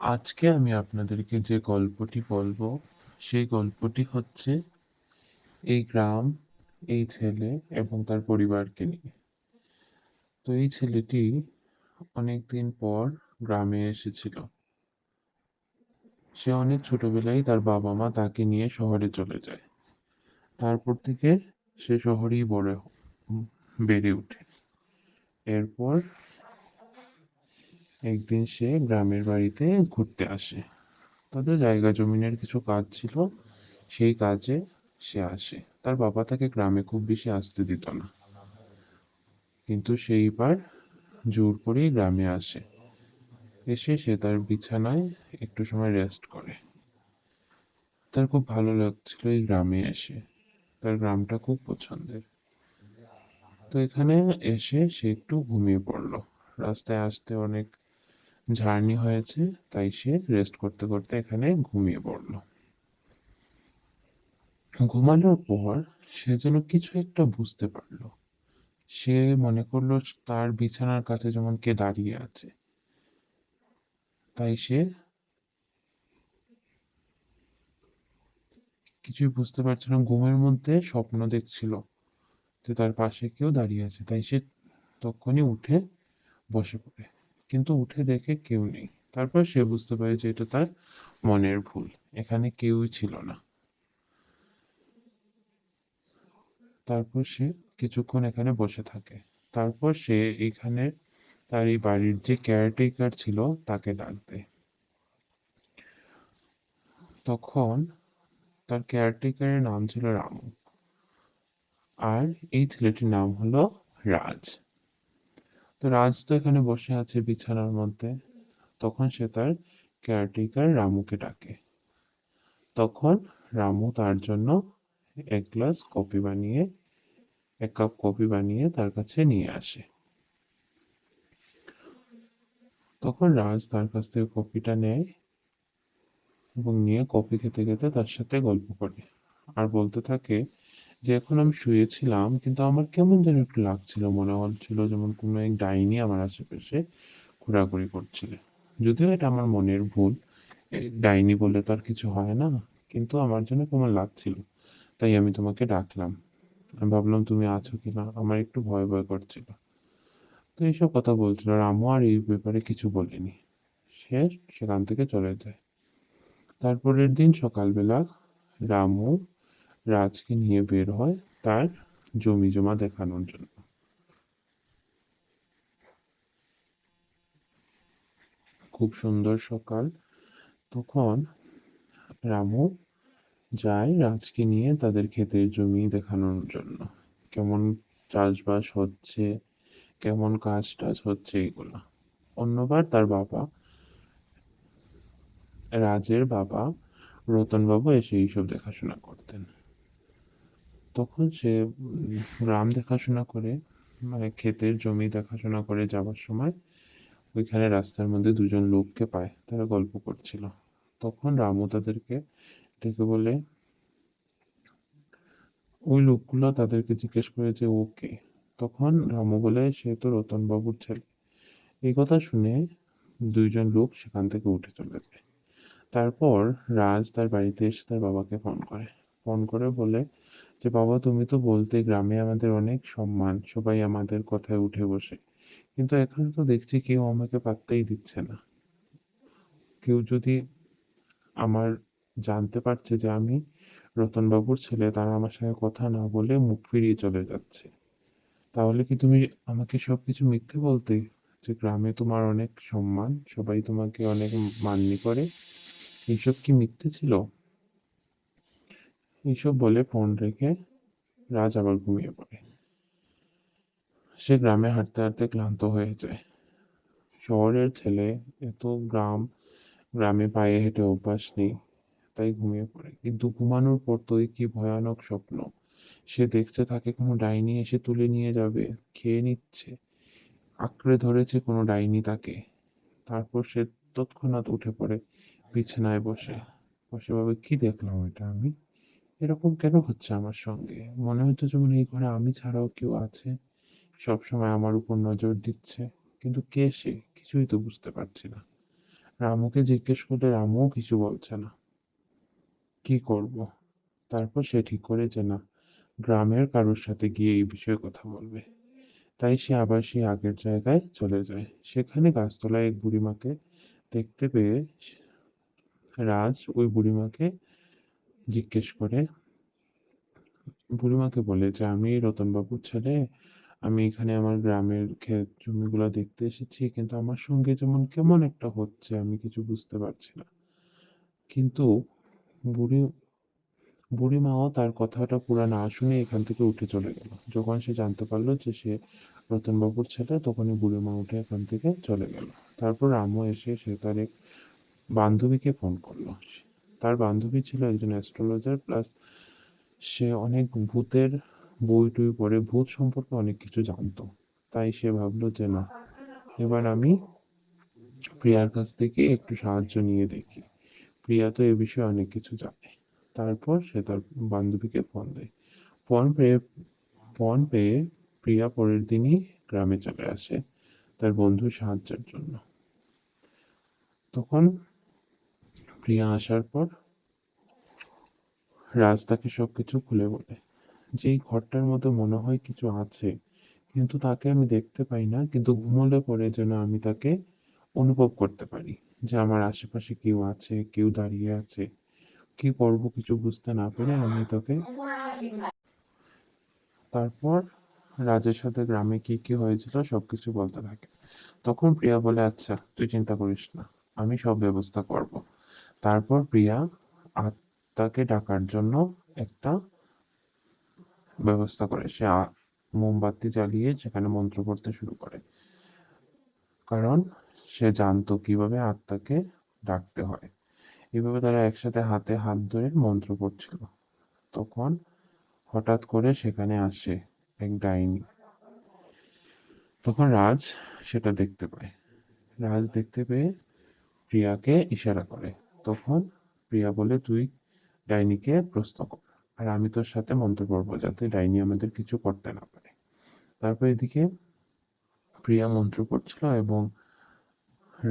আজকে আমি আপনাদেরকে যে গল্পটি বলবো সেই গল্পটি হচ্ছে এই গ্রাম, এই ছেলে এবং তার পরিবারকে নিয়ে। তো এই ছেলেটি অনেকদিন পর গ্রামে এসেছিল। সে অনেক ছোটবেলায় তার বাবা মা তাকে নিয়ে শহরে চলে যায়। তারপর থেকে সে শহরেই বেড়ে ওঠে। এরপর একদিন সে গ্রামের বাড়িতে ঘুরতে আসে। তাদের জায়গা জমিনের কিছু কাজ ছিল, সেই কাজে সে আসে। তার বাবা তাকে গ্রামে খুব বেশি আসতে দিত না, কিন্তু সেইবার জোর করেই গ্রামে আসে। এসে সে তার বিছানায় একটু সময় রেস্ট করে। তার খুব ভালো লাগছিল এই গ্রামে এসে। তার গ্রামটা খুব পছন্দের। তো এখানে এসে সে একটু ঘুমিয়ে পড়লো। রাস্তায় আসতে অনেক জার্নি হয়েছে, তাই সে রেস্ট করতে করতে এখানে ঘুমিয়ে পড়লো। ঘুমানোর পর সে যেন কিছু একটা বুঝতে পারলো। সে মনে করলো তার বিছানার কাছে যেমন কে দাঁড়িয়ে আছে। তাই সে কিছুই বুঝতে পারছিল না, ঘুমের মধ্যে স্বপ্ন দেখছিল যে তার পাশে কেউ দাঁড়িয়ে আছে। তাই সে তখনই উঠে বসে পড়ে, কিন্তু উঠে দেখে কেউ নেই। তারপর সে বুঝতে পারে যে এটা তার মনের ভুল, এখানে কেউই ছিল না। তারপর সে কিছুক্ষণ এখানে বসে থাকে। তারপর সে এখানে তার এই বাড়ির যে কেয়ারটেকার ছিল তাকে ডাক দেয়। তখন তার কেয়ারটেকারের নাম ছিল রামু, আর এই ছেলেটির নাম হলো রাজ। তো রাজ তো এখানে বসে আছে বিছানার মধ্যে। তখন সে তার কেয়ারটেকার রামুকে ডাকে। তখন রামু তার জন্য এক গ্লাস কফি বানিয়ে, এক কাপ কফি বানিয়ে তার কাছে নিয়ে আসে। তখন রাজ তার কাছ থেকে কফিটা নেয় এবং নিয়ে কফি খেতে খেতে তার সাথে গল্প করে। আর বলতে থাকে যে এখন আমি শুয়েছিলাম, কিন্তু আমার কেমন যেন একটু লাগছিল, মনে হচ্ছিল যেমন কোনো এক ডাইনি আমার আশেপাশে ঘোরাঘুরি করছিল। যদিও এটা আমার মনের ভুল, ডাইনি বললে তো আর কিছু হয় না, কিন্তু আমার জন্য কেমন লাগছিল, তাই আমি তোমাকে ডাকলাম। আমি ভাবলাম তুমি আছো কিনা, আমার একটু ভয় ভয় করছিল। তো এইসব কথা বলছিল রামু, আর এই ব্যাপারে কিছু বলেনি। সে সেখান থেকে চলে যায়। তারপরের দিন সকালবেলা রামু রাজকে নিয়ে বের হয় তার জমি জমা দেখানোর জন্য। খুব সুন্দর সকাল। তখন রামু যায় রাজকে নিয়ে তাদের ক্ষেতের জমি দেখানোর জন্য, কেমন চাষবাস হচ্ছে, কেমন কাজ টাজ হচ্ছে এগুলো। অন্যবার তার বাবা, রাজের বাবা রতনবাবু এসে এইসব দেখাশোনা করতেন। তখন সে গ্রাম দেখাশোনা করে, মানে ক্ষেতের জমি দেখাশোনা করে যাওয়ার সময় ওইখানে রাস্তার মধ্যে দুজন লোককে পায়, তারা গল্প করছিল। তখন রামু তাদেরকে ডেকে বলে, ওই লোকগুলো তাদেরকে জিজ্ঞেস করে যে ও কে। তখন রামু বলে সে তো রতন বাবুর ছেলে। এই কথা শুনে দুইজন লোক সেখান থেকে উঠে চলে যায়। তারপর রাজ তার বাড়িতে এসে তার বাবাকে ফোন করে। ফোন করে বলে যে বাবা, তুমি তো বলতে গ্রামে আমাদের অনেক সম্মান, সবাই আমাদের কথায় উঠে বসে, কিন্তু এখানে তো দেখছি কেউ আমাকে পাত্তাই দিচ্ছে না। কেউ যদি আমার জানতে পারছে যে আমি রতনবাবুর ছেলে, তারা আমার সঙ্গে কথা না বলে মুখ ফিরিয়ে চলে যাচ্ছে। তাহলে কি তুমি আমাকে সবকিছু মিথ্যে বলতে, যে গ্রামে তোমার অনেক সম্মান, সবাই তোমাকে অনেক মান্য করে, এইসব কি মিথ্যে ছিল? এইসব বলে ফোন রেখে রাজ আবার ঘুমিয়ে পড়ে। সে গ্রামে হাঁটতে হাঁটতে ক্লান্ত হয়ে যায়। শহরের ছেলে, এত গ্রাম, গ্রামে পায়ে হেঁটে অভ্যাস নেই, তাই ঘুমিয়ে পড়ে। কিন্তু ঘুমানোর পর তো কি ভয়ানক স্বপ্ন। সে দেখছে তাকে কোনো ডাইনি এসে তুলে নিয়ে যাবে, খেয়ে নিচ্ছে, আঁকড়ে ধরেছে কোনো ডাইনি তাকে। তারপর সে তৎক্ষণাৎ উঠে পড়ে, বিছানায় বসে বসে ভাবে, কি দেখলাম এটা আমি? এরকম কেন হচ্ছে আমার সঙ্গে? মনে হচ্ছে যেমন এই ঘরে আমি ছাড়াও কেউ আছে, সব সময় আমার উপর নজর দিচ্ছে, কিন্তু কে সে কিছুই তো বুঝতে পারছি না। রামুকে জিজ্ঞেস করলে রামুও কিছু বলছে না। কি করব? তারপর সে ঠিক করে যে না, গ্রামের কারোর সাথে গিয়ে এই বিষয়ে কথা বলবে। তাই সে আবার সেই আগের জায়গায় চলে যায়। সেখানে গাছতলায় এক বুড়িমাকে দেখতে পেয়ে রাজ ওই বুড়িমাকে জিজ্ঞেস করে, বুড়িমাকে বলে যে আমি রতনবাবুর ছেলে, আমি এখানে আমার গ্রামের ক্ষেত জমিগুলো দেখতে এসেছি, কিন্তু আমার সঙ্গে যেমন কেমন একটা হচ্ছে, আমি কিছু বুঝতে পারছি না। কিন্তু বুড়ি বুড়িমাও তার কথাটা পুরা না শুনে এখান থেকে উঠে চলে গেল। যখন সে জানতে পারলো যে সে রতনবাবুর ছেলে, তখনই বুড়িমা উঠে এখান থেকে চলে গেল। তারপর রামও এসে সে তার এক বান্ধবীকে ফোন করলো। তার বান্ধবী ছিল একজন অ্যাস্ট্রোলজার, প্লাস সে অনেক ভূতের বই টই পড়ে, ভূত সম্পর্কে অনেক কিছু জানতো। তাই সে ভাবলো যে না, এবার আমি প্রিয়ার কাছ থেকে একটু সাহায্য নিয়ে দেখি। প্রিয়া তো এ বিষয়ে অনেক কিছু জানে। তারপর সে তার বান্ধবীকে ফোন দেয়। ফোন পেয়ে ফোন পেয়ে প্রিয়া পরের দিনই গ্রামে চলে আসে তার বন্ধুর সাহায্যের জন্য। তখন প্রিয়া আসার পর রাজ তাকে সবকিছু খুলে বলে, যেই ঘরটার মধ্যে মনে হয় কিছু আছে, কিন্তু তাকে আমি দেখতে পাই না, কিন্তু ঘুমোলে পরে যেন আমি তাকে অনুভব করতে পারি যে আমার আশেপাশে কেউ আছে, কেউ দাঁড়িয়ে আছে। কি করব কিছু বুঝতে না পেরে আমি তোকে। তারপর রাজের সাথে গ্রামে কি কি হয়েছিল সবকিছু বলতে থাকে। তখন প্রিয়া বলে, আচ্ছা তুই চিন্তা করিস না, আমি সব ব্যবস্থা করব। তারপর প্রিয়া আত্মাকে ডাকার জন্য একটা ব্যবস্থা করে। সে মোমবাতি জ্বালিয়ে সেখানে মন্ত্র পড়তে শুরু করে, কারণ সে জানতো কিভাবে আত্মাকে ডাকতে হয়। এভাবে তারা একসাথে হাতে হাত ধরে মন্ত্র পড়ছিল। তখন হঠাৎ করে সেখানে আসে এক ডাইনি। তখন রাজ সেটা দেখতে পায়। রাজ দেখতে পেয়ে প্রিয়াকে ইশারা করে। তখন প্রিয়া বলে, তুই ডাইনিকে প্রশ্ন কর, আর আমি তোর সাথে মন্ত্র পড়বো যাতে ডাইনি আমাদের কিছু করতে না পারে। তারপর এদিকে প্রিয়া মন্ত্র পড়ছিল এবং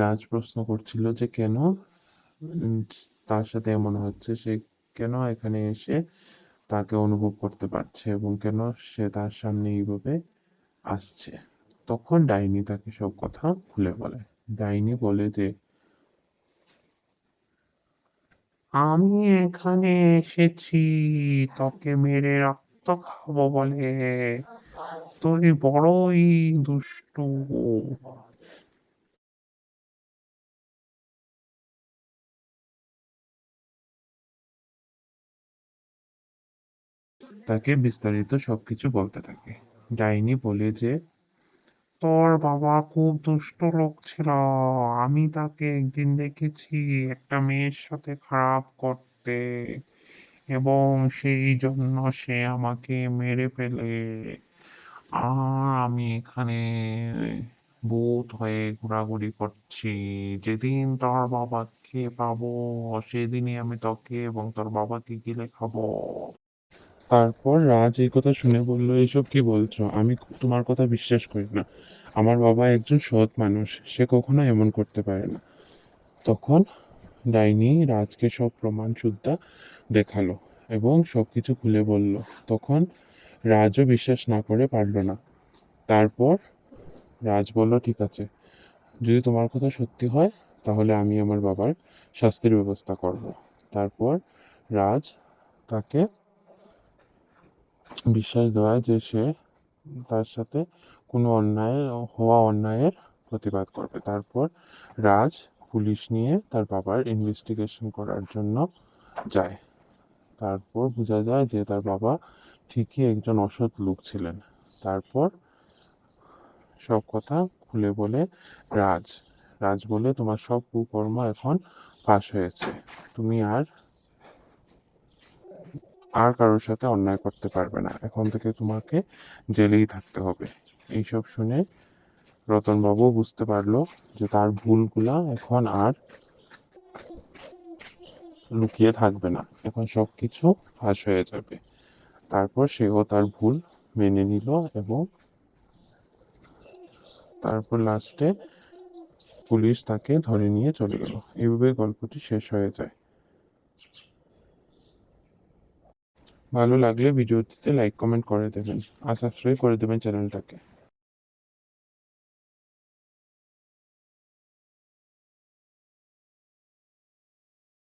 রাজ প্রশ্ন করছিল যে কেন উম, তার সাথে এমন হচ্ছে, সে কেন এখানে এসে তাকে অনুভব করতে পারছে এবং কেন সে তার সামনে এইভাবে আসছে। তখন ডাইনি তাকে সব কথা খুলে বলে। ডাইনি বলে যে আমি এখানে এসেছি তোকে মেরে রক্ত খাবো বলে, তুই বড়ই দুষ্টু। তাকে বিস্তারিত সবকিছু বলতে থাকে। ডাইনি বলে যে তোর বাবা খুব দুষ্ট লোক ছিল, আমি তাকে একদিন দেখেছি একটা মেয়ের সাথে খারাপ করতে, এবং সেই জন্য সে আমাকে মেরে ফেলে। আর আমি এখানে ভূত হয়ে ঘোরাঘুরি করছি। যেদিন তোর বাবাকে পাবো সেদিনই আমি তোকে এবং তোর বাবাকে গিলে খাবো। তারপর রাজ এই কথা শুনে বলল, এইসব কি বলছো? আমি তোমার কথা বিশ্বাস করি না। আমার বাবা একজন সৎ মানুষ, সে কখনো এমন করতে পারে না। তখন ডাইনি রাজকে সব প্রমাণ সুদ্ধা দেখালো এবং সবকিছু খুলে বলল। তখন রাজও বিশ্বাস না করে পারল না। তারপর রাজ বলল, ঠিক আছে, যদি তোমার কথা সত্যি হয় তাহলে আমি আমার বাবার শাস্তির ব্যবস্থা করব। তারপর রাজ তাকে বিশ্বাস দেওয়ায় যে সে তার সাথে কোনো অন্যায়ের প্রতিবাদ করবে। তারপর রাজ পুলিশ নিয়ে তার বাবার ইনভেস্টিগেশন করার জন্য যায়। তারপর বোঝা যায় যে তার বাবা ঠিকই একজন অসৎ লোক ছিলেন। তারপর সব কথা খুলে বলে রাজ। রাজ বলে, তোমার সব কুকর্ম এখন ফাঁস হয়েছে, তুমি আর আর কারোর সাথে অন্যায় করতে পারবে না, এখন থেকে তোমাকে জেলেই থাকতে হবে। এইসব শুনে রতনবাবু বুঝতে পারলো যে তার ভুলগুলা এখন আর লুকিয়ে থাকবে না, এখন সবকিছু ফাঁস হয়ে যাবে। তারপর সেও তার ভুল মেনে নিল এবং তারপর লাস্টে পুলিশ তাকে ধরে নিয়ে চলে গেল। এভাবে গল্পটি শেষ হয়ে যায়। ভালো লাগলে ভিডিওটিতে লাইক কমেন্ট করে দেবেন আর সাবস্ক্রাইব করে দেবেন চ্যানেলটাকে।